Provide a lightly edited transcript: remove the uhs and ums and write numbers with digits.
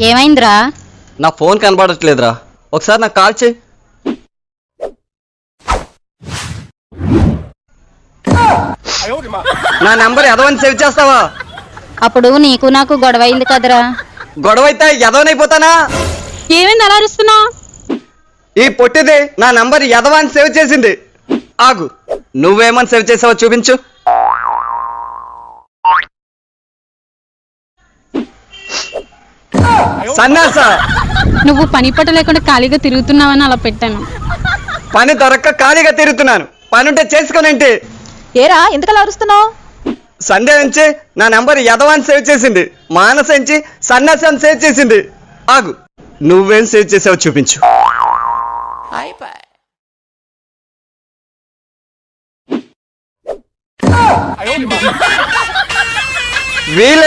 ఏమైందిరా? నా ఫోన్ కనబడట్లేదురా, ఒకసారి నాకు కాల్ చేయి. నా నెంబర్ ఎదవని సేవ్ చేస్తావా? అప్పుడు నీకు నాకు గొడవ అయింది కదరా. గొడవ అయితే ఎదవనైపోతానా? ఏమైంది అలా అరుస్తున్నావు? ఈ పొట్టిది నా నంబర్ ఎదవాన్ని సేవ్ చేసింది. ఆగు, నువ్వేమని సేవ్ చేసావో చూపించు. సన్నాస, నువ్వు పని పట్ట లేకుండా ఖాళీగా తిరుగుతున్నావని అలా పెట్టాను. పని దొరక్క ఖాళీగా తిరుగుతున్నాను, పని ఉంటే చేసుకోనేంటి? ఏరా ఎందుకలా అరుస్తున్నావు? సండే నుంచి నా నంబర్ యదవాన్ని సేవ్ చేసింది, మానస నుంచి సన్నాసి అని సేవ్ చేసింది. ఆగు, నువ్వేం సేవ్ చేసావో చూపించు. వీళ్ళ